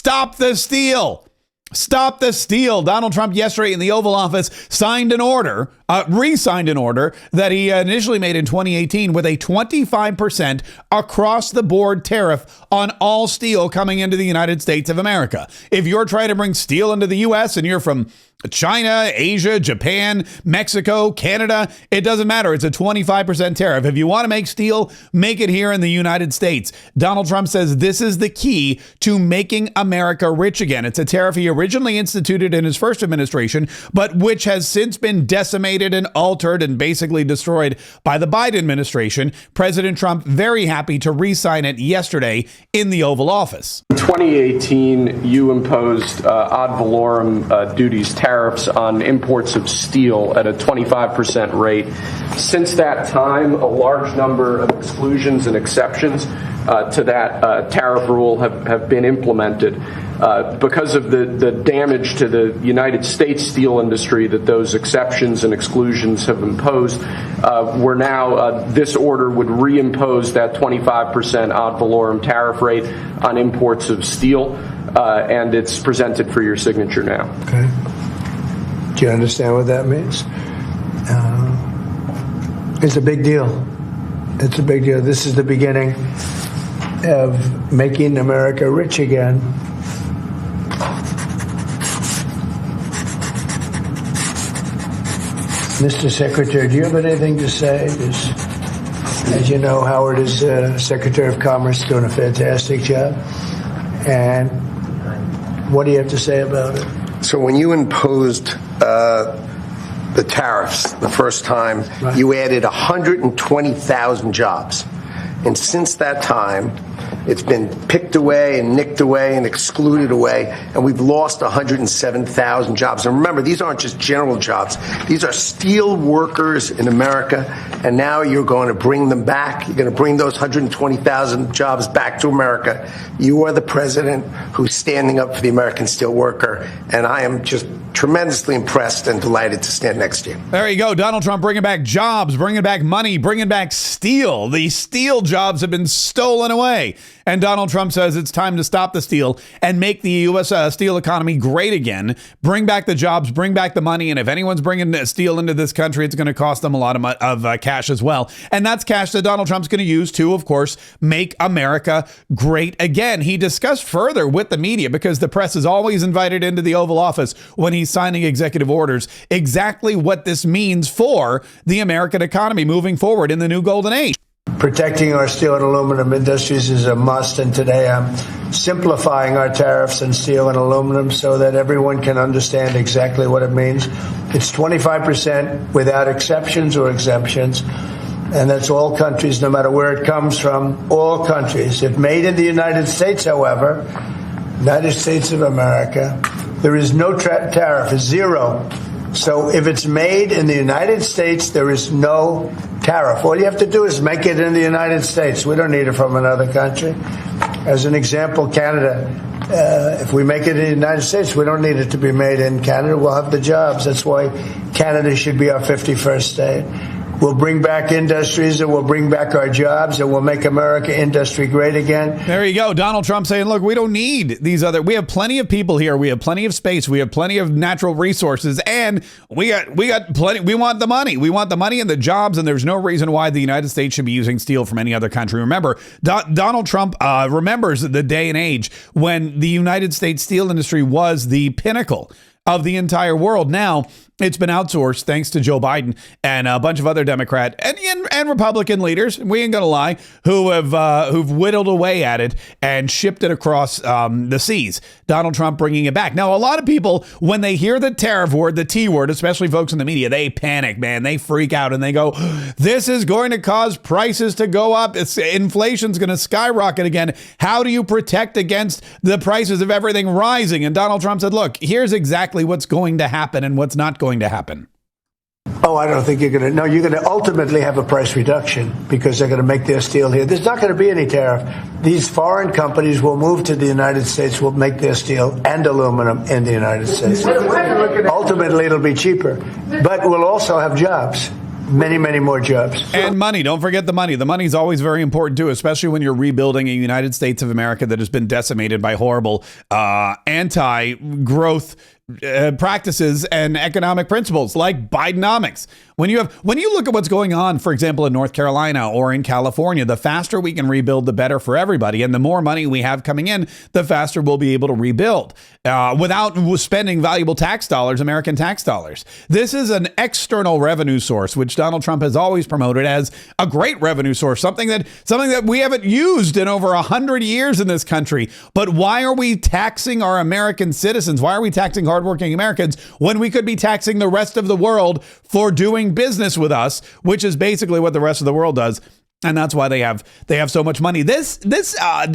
Stop the steal. Stop the steal. Donald Trump yesterday in the Oval Office re-signed an order that he initially made in 2018 with a 25% across-the-board tariff on all steel coming into the United States of America. If you're trying to bring steel into the U.S. and you're from China, Asia, Japan, Mexico, Canada, it doesn't matter. It's a 25% tariff. If you want to make steel, make it here in the United States. Donald Trump says this is the key to making America rich again. It's a tariff he originally instituted in his first administration, but which has since been decimated and altered and basically destroyed by the Biden administration. President Trump very happy to re-sign it yesterday in the Oval Office. In 2018, you imposed ad valorem duties, tariffs on imports of steel at a 25% rate. Since that time, a large number of exclusions and exceptions to that tariff rule have been implemented. Because of the damage to the United States steel industry that those exceptions and exclusions have imposed, this order would reimpose that 25% ad valorem tariff rate on imports of steel, and it's presented for your signature now. Okay. Do you understand what that means? It's a big deal. It's a big deal. This is the beginning of making America rich again. Mr. Secretary, do you have anything to say? As you know, Howard is Secretary of Commerce, doing a fantastic job. And what do you have to say about it? So when you imposed the tariffs the first time, right, you added 120,000 jobs. And since that time, it's been picked away and nicked away and excluded away, and we've lost 107,000 jobs. And remember, these aren't just general jobs. These are steel workers in America, and now you're going to bring them back. You're going to bring those 120,000 jobs back to America. You are the president who's standing up for the American steel worker, and I am just tremendously impressed and delighted to stand next to you. There you go. Donald Trump bringing back jobs, bringing back money, bringing back steel. The steel jobs have been stolen away. And Donald Trump says it's time to stop the steal and make the U.S. Steel economy great again. Bring back the jobs, bring back the money. And if anyone's bringing steel into this country, it's going to cost them a lot of cash as well. And that's cash that Donald Trump's going to use to, of course, make America great again. He discussed further with the media, because the press is always invited into the Oval Office when he's signing executive orders, exactly what this means for the American economy moving forward in the new golden age. Protecting our steel and aluminum industries is a must, and today I'm simplifying our tariffs on steel and aluminum so that everyone can understand exactly what it means. It's 25% without exceptions or exemptions, and that's all countries, no matter where it comes from, all countries. If made in the United States, however, United States of America, there is no tariff, it's zero. So if it's made in the United States, there is no tariff. All you have to do is make it in the United States. We don't need it from another country. As an example, Canada, if we make it in the United States, we don't need it to be made in Canada. We'll have the jobs. That's why Canada should be our 51st state. We'll bring back industries, and we'll bring back our jobs, and we'll make America industry great again. There you go. Donald Trump saying, look, we don't need these other. We have plenty of people here. We have plenty of space. We have plenty of natural resources, and we got plenty. We want the money. We want the money and the jobs, and there's no reason why the United States should be using steel from any other country. Remember, Donald Trump remembers the day and age when the United States steel industry was the pinnacle of the entire world. Now it's been outsourced thanks to Joe Biden and a bunch of other Democrat and Republican leaders, we ain't gonna lie, who've whittled away at it and shipped it across the seas. Donald Trump bringing it back. Now, a lot of people, when they hear the tariff word, the T word, especially folks in the media, they panic, man. They freak out and they go, this is going to cause prices to go up. Inflation's going to skyrocket again. How do you protect against the prices of everything rising? And Donald Trump said, look, here's exactly what's going to happen and what's not going to happen. Oh, I don't think you're going to. No, you're going to ultimately have a price reduction because they're going to make their steel here. There's not going to be any tariff. These foreign companies will move to the United States, will make their steel and aluminum in the United States. Ultimately, it'll be cheaper, but we'll also have jobs. many, many more jobs. And money. Don't forget the money. The money is always very important, too, especially when you're rebuilding a United States of America that has been decimated by horrible anti-growth practices and economic principles like Bidenomics. When you look at what's going on, for example, in North Carolina or in California, the faster we can rebuild, the better for everybody. And the more money we have coming in, the faster we'll be able to rebuild without spending valuable tax dollars, American tax dollars. This is an external revenue source, which Donald Trump has always promoted as a great revenue source, something that we haven't used in over 100 years in this country. But why are we taxing our American citizens? Why are we taxing hardworking Americans when we could be taxing the rest of the world for doing business with us, which is basically what the rest of the world does? And that's why they have so much money. This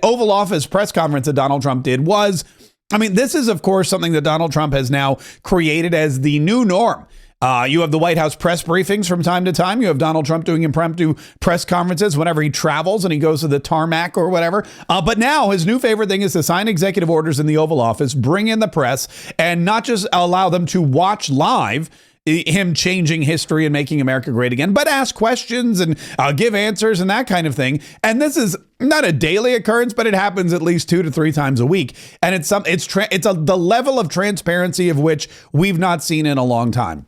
Oval Office press conference that Donald Trump did was, this is, of course, something that Donald Trump has now created as the new norm. You have the White House press briefings from time to time. You have Donald Trump doing impromptu press conferences whenever he travels and he goes to the tarmac or whatever. But now his new favorite thing is to sign executive orders in the Oval Office, bring in the press, and not just allow them to watch live him changing history and making America great again, but ask questions and give answers and that kind of thing. And this is not a daily occurrence, but it happens at least 2 to 3 times a week. And it's the level of transparency of which we've not seen in a long time.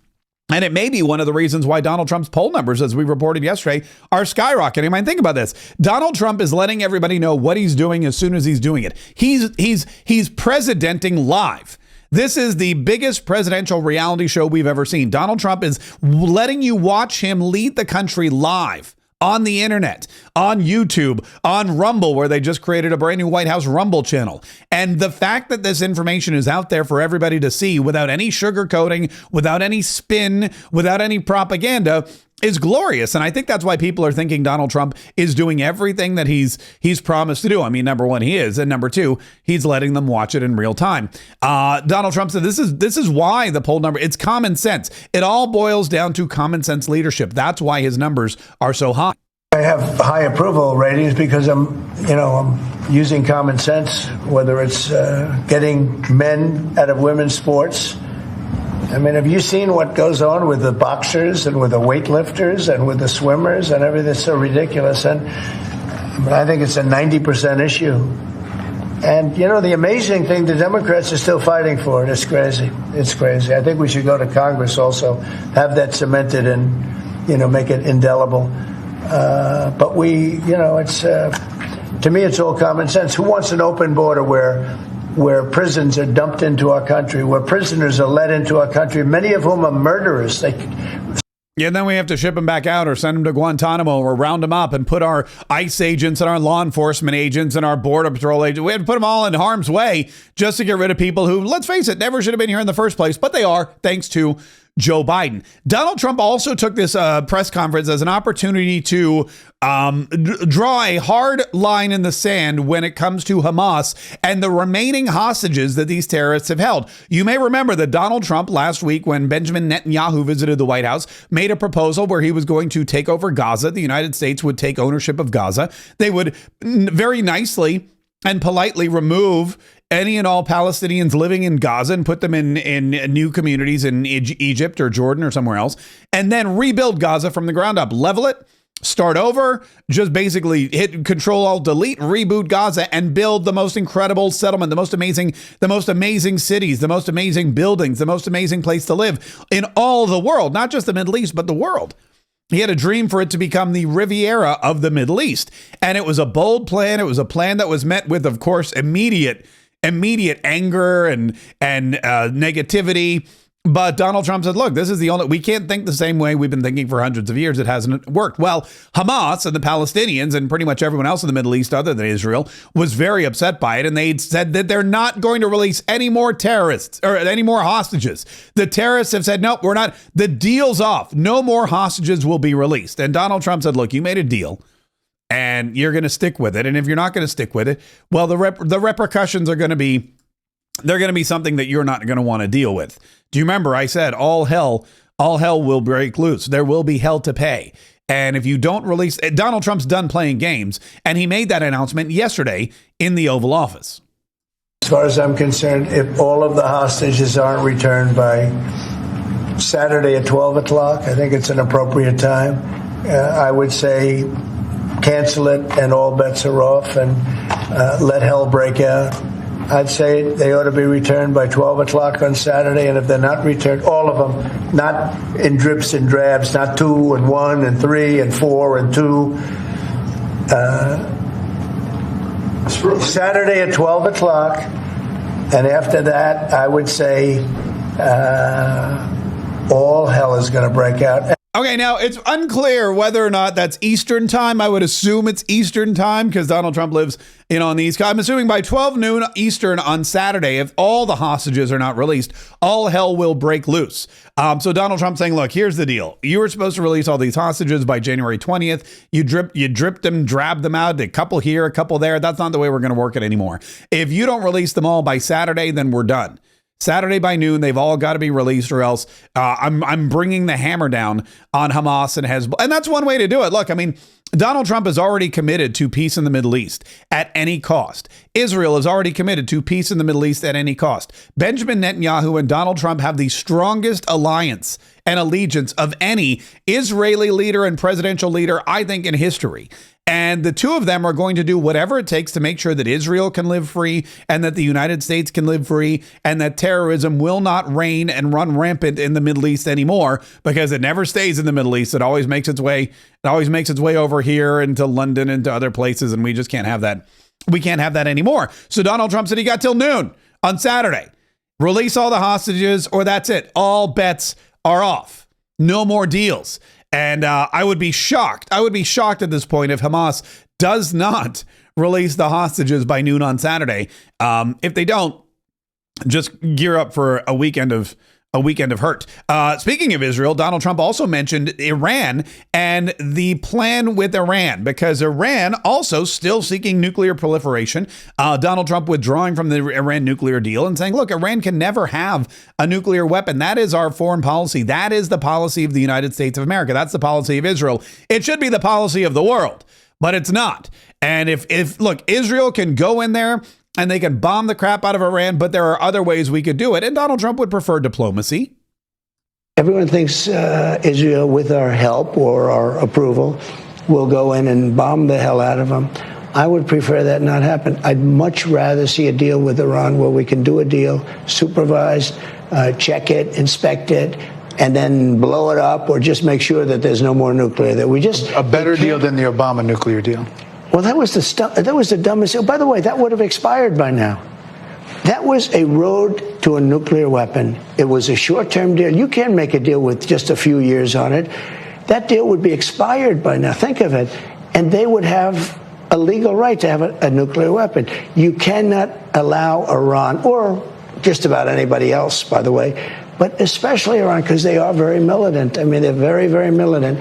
And it may be one of the reasons why Donald Trump's poll numbers, as we reported yesterday, are skyrocketing. Think about this. Donald Trump is letting everybody know what he's doing as soon as he's doing it. He's presidenting live. This is the biggest presidential reality show we've ever seen. Donald Trump is letting you watch him lead the country live on the internet, on YouTube, on Rumble, where they just created a brand new White House Rumble channel. And the fact that this information is out there for everybody to see without any sugarcoating, without any spin, without any propaganda is glorious. And I think that's why people are thinking Donald Trump is doing everything that he's promised to do. Number one, he is. And number two, he's letting them watch it in real time. Donald Trump said this is why the poll number, it's common sense. It all boils down to common sense leadership. That's why his numbers are so high. I have high approval ratings because I'm using common sense, whether it's getting men out of women's sports. Have you seen what goes on with the boxers and with the weightlifters and with the swimmers and everything? It's so ridiculous. And I think it's a 90% issue. And, the amazing thing, the Democrats are still fighting for it. It's crazy. It's crazy. I think we should go to Congress also, have that cemented and, make it indelible. But it's, to me, it's all common sense. Who wants an open border where prisons are dumped into our country, where prisoners are led into our country, many of whom are murderers? And then we have to ship them back out or send them to Guantanamo or round them up and put our ICE agents and our law enforcement agents and our Border Patrol agents. We had to put them all in harm's way just to get rid of people who, let's face it, never should have been here in the first place. But they are, thanks to Joe Biden. Donald Trump also took this press conference as an opportunity to draw a hard line in the sand when it comes to Hamas and the remaining hostages that these terrorists have held. You may remember that Donald Trump last week, when Benjamin Netanyahu visited the White House, made a proposal where he was going to take over Gaza. The United States would take ownership of Gaza. They would very nicely and politely remove any and all Palestinians living in Gaza and put them in new communities in Egypt or Jordan or somewhere else, and then rebuild Gaza from the ground up, level it, start over, just basically hit Control-Alt-Delete, reboot Gaza, and build the most incredible settlement, the most amazing cities, the most amazing buildings, the most amazing place to live in all the world, not just the Middle East, but the world. He had a dream for it to become the Riviera of the Middle East. And it was a bold plan. It was a plan that was met with, of course, immediate anger and negativity. But Donald Trump said, look, we can't think the same way we've been thinking for hundreds of years. It hasn't worked. Well, Hamas and the Palestinians and pretty much everyone else in the Middle East other than Israel was very upset by it. And they said that they're not going to release any more terrorists or any more hostages. The terrorists have said, nope, we're not. The deal's off. No more hostages will be released. And Donald Trump said, look, you made a deal and you're going to stick with it. And if you're not going to stick with it, well, the repercussions are going to be, they're going to be something that you're not going to want to deal with. Do you remember I said all hell will break loose. There will be hell to pay. And if you don't release, Donald Trump's done playing games, and he made that announcement yesterday in the Oval Office. As far as I'm concerned, if all of the hostages aren't returned by Saturday at 12 o'clock. I think it's an appropriate time. I would say cancel it and all bets are off and let hell break out. I'd say they ought to be returned by 12 o'clock on Saturday, and if they're not returned, all of them, not in drips and drabs, not 2 and 1 and 3 and 4 and 2. Saturday at 12 o'clock, and after that, I would say all hell is going to break out. Okay, now it's unclear whether or not that's Eastern time. I would assume it's Eastern time because Donald Trump lives on the East Coast. I'm assuming by 12 noon Eastern on Saturday, if all the hostages are not released, all hell will break loose. So Donald Trump saying, look, here's the deal. You were supposed to release all these hostages by January 20th. You dripped them, drabbed them out, a couple here, a couple there. That's not the way we're going to work it anymore. If you don't release them all by Saturday, then we're done. Saturday by noon, they've all got to be released, or else I'm bringing the hammer down on Hamas and Hezbollah. And that's one way to do it. Look, I mean, Donald Trump is already committed to peace in the Middle East at any cost. Israel is already committed to peace in the Middle East at any cost. Benjamin Netanyahu and Donald Trump have the strongest alliance and allegiance of any Israeli leader and presidential leader, I think, in history. And the two of them are going to do whatever it takes to make sure that Israel can live free and that the United States can live free and that terrorism will not reign and run rampant in the Middle East anymore, because it never stays in the Middle East. It always makes its way over here into London and to other places. And we just can't have that. We can't have that anymore. So Donald Trump said he got till noon on Saturday. Release all the hostages or that's it. All bets are off. No more deals. And I would be shocked. I would be shocked at this point if Hamas does not release the hostages by noon on Saturday. If they don't, just gear up for a weekend of hurt. Speaking of Israel, Donald Trump also mentioned Iran and the plan with Iran, because Iran also still seeking nuclear proliferation. Donald Trump withdrawing from the Iran nuclear deal and saying, look, Iran can never have a nuclear weapon. That is our foreign policy. That is the policy of the United States of America. That's the policy of Israel. It should be the policy of the world, but it's not. And if look, Israel can go in there and they can bomb the crap out of Iran, but there are other ways we could do it. And Donald Trump would prefer diplomacy. Everyone thinks Israel, with our help or our approval, will go in and bomb the hell out of them. I would prefer that not happen. I'd much rather see a deal with Iran where we can do a deal, supervised, check it, inspect it, and then blow it up, or just make sure that there's no more nuclear. That we just a better deal than the Obama nuclear deal. Well, that was the dumbest deal. By the way, that would have expired by now. That was a road to a nuclear weapon. It was a short-term deal. You can't make a deal with just a few years on it. That deal would be expired by now. Think of it. And they would have a legal right to have a nuclear weapon. You cannot allow Iran, or just about anybody else, by the way, but especially Iran, because they are very militant. I mean, they're very, very militant.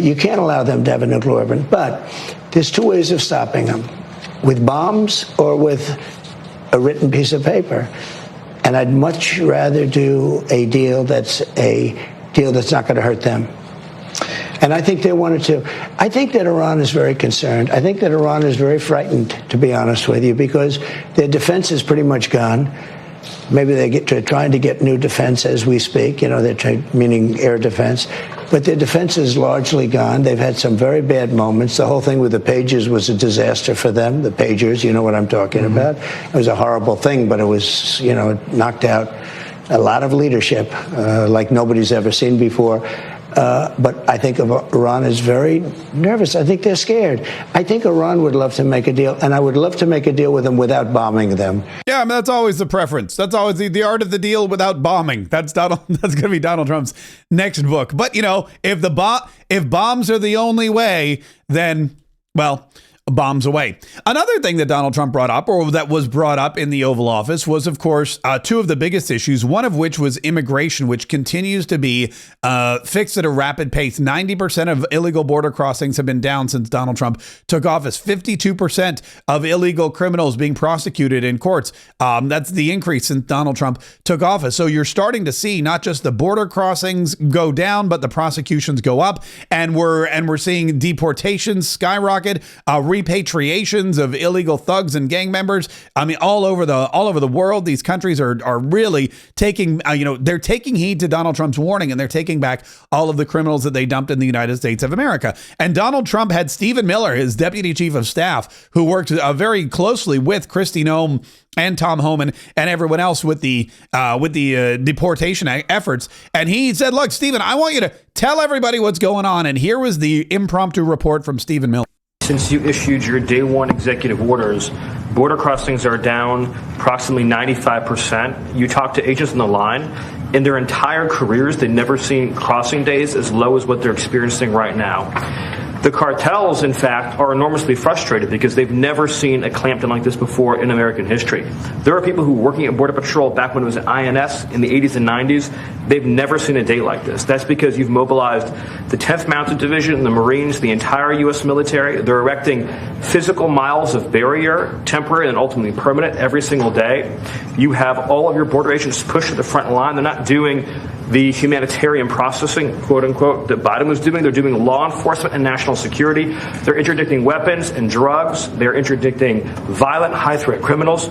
You can't allow them to have a nuclear weapon. But there's two ways of stopping them: with bombs or with a written piece of paper. And I'd much rather do a deal that's not going to hurt them. And I think they wanted to. I think that Iran is very concerned. I think that Iran is very frightened, to be honest with you, because their defense is pretty much gone. Maybe they're trying to get new defense as we speak, meaning air defense. But their defense is largely gone. They've had some very bad moments. The whole thing with the pagers was a disaster for them. The pagers, you know what I'm talking about. It was a horrible thing, but it was, it knocked out a lot of leadership like nobody's ever seen before. But I think Iran is very nervous. I think they're scared. I think Iran would love to make a deal, and I would love to make a deal with them without bombing them. Yeah, I mean, that's always the preference. That's always the art of the deal without bombing. That's going to be Donald Trump's next book. But if bombs are the only way, then bombs away. Another thing that Donald Trump brought up, or that was brought up in the Oval Office, was, of course, two of the biggest issues, one of which was immigration, which continues to be fixed at a rapid pace. 90% of illegal border crossings have been down since Donald Trump took office. 52% of illegal criminals being prosecuted in courts. That's the increase since Donald Trump took office. So you're starting to see not just the border crossings go down, but the prosecutions go up, and we're seeing deportations skyrocket. repatriations of illegal thugs and gang members. I mean, all over the world, these countries are really taking, they're taking heed to Donald Trump's warning, and they're taking back all of the criminals that they dumped in the United States of America. And Donald Trump had Stephen Miller, his deputy chief of staff, who worked very closely with Kristi Noem and Tom Homan and everyone else with the deportation efforts. And he said, look, Stephen, I want you to tell everybody what's going on. And here was the impromptu report from Stephen Miller. Since you issued your day one executive orders, border crossings are down approximately 95%. You talk to agents on the line. In their entire careers, they've never seen crossing days as low as what they're experiencing right now. The cartels, in fact, are enormously frustrated because they've never seen a clampdown like this before in American history. There are people who were working at Border Patrol back when it was at INS in the 80s and 90s. They've never seen a day like this. That's because you've mobilized the 10th Mounted Division, the Marines, the entire U.S. military. They're erecting physical miles of barrier, temporary and ultimately permanent, every single day. You have all of your border agents pushed to the front line. They're not doing the humanitarian processing, quote unquote, that Biden was doing. They're doing law enforcement and national security. They're interdicting weapons and drugs. They're interdicting violent, high-threat criminals.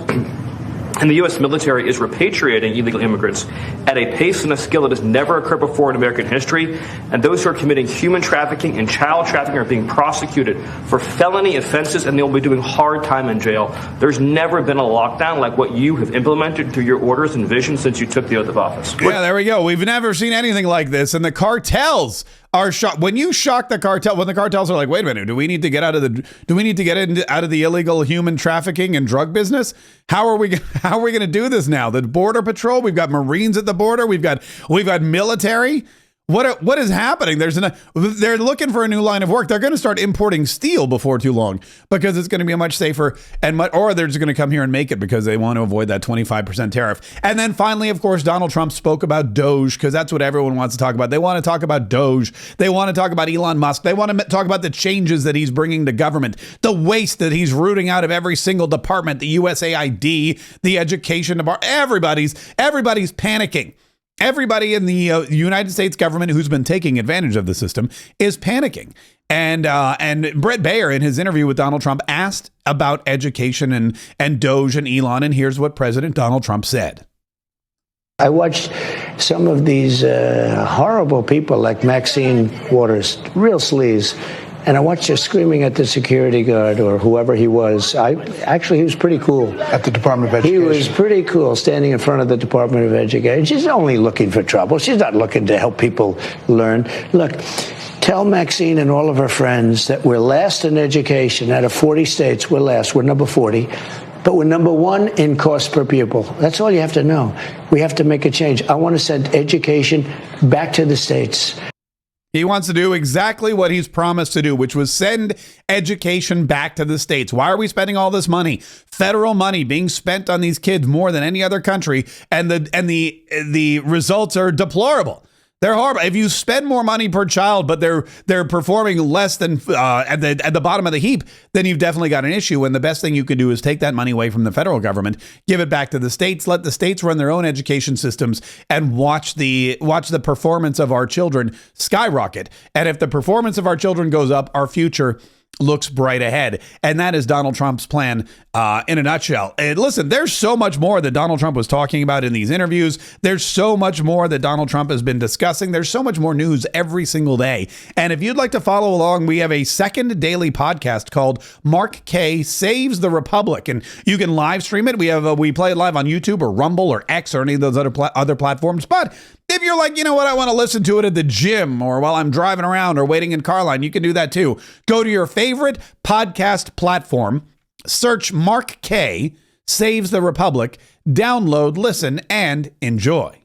And the U.S. military is repatriating illegal immigrants at a pace and a skill that has never occurred before in American history. And those who are committing human trafficking and child trafficking are being prosecuted for felony offenses, and they'll be doing hard time in jail. There's never been a lockdown like what you have implemented through your orders and vision since you took the oath of office. Yeah, there we go. We've never seen anything like this. And the cartels are shocked. When you shock the cartel, when the cartels are like, wait a minute, do we need to get out of the illegal human trafficking and drug business? How are we going to do this now? The Border Patrol, we've got Marines at the border, we've got military. What is happening? They're looking for a new line of work. They're going to start importing steel before too long because it's going to be much safer, or they're just going to come here and make it because they want to avoid that 25% tariff. And then finally, of course, Donald Trump spoke about Doge because that's what everyone wants to talk about. They want to talk about Doge. They want to talk about Elon Musk. They want to talk about the changes that he's bringing to government, the waste that he's rooting out of every single department, the USAID, the education department. Everybody's panicking. Everybody in the United States government who's been taking advantage of the system is panicking. And Brett Baer, in his interview with Donald Trump, asked about education and Doge and Elon. And here's what President Donald Trump said. I watched some of these horrible people like Maxine Waters, real sleaze. And I watched her screaming at the security guard or whoever he was. He was pretty cool. At the Department of Education. He was pretty cool standing in front of the Department of Education. She's only looking for trouble. She's not looking to help people learn. Look, tell Maxine and all of her friends that we're last in education. Out of 40 states, we're last. We're number 40. But we're number 1 in cost per pupil. That's all you have to know. We have to make a change. I want to send education back to the states. He wants to do exactly what he's promised to do, which was send education back to the states. Why are we spending all this money? Federal money being spent on these kids more than any other country, and the results are deplorable. They're horrible. If you spend more money per child, but they're performing less than at the bottom of the heap, then you've definitely got an issue. And the best thing you could do is take that money away from the federal government, give it back to the states, let the states run their own education systems, and watch the performance of our children skyrocket. And if the performance of our children goes up, our future looks bright ahead. And that is Donald Trump's plan in a nutshell. And listen, there's so much more that Donald Trump was talking about in these interviews. There's so much more that Donald Trump has been discussing. There's so much more news every single day. And if you'd like to follow along, we have a second daily podcast called Mark Kaye Saves the Republic. And you can live stream it. We play it live on YouTube or Rumble or X or any of those other platforms. But if you're like, you know what, I want to listen to it at the gym or while I'm driving around or waiting in car line, you can do that too. Go to your favorite podcast platform, search Mark Kaye Saves the Republic, download, listen, and enjoy.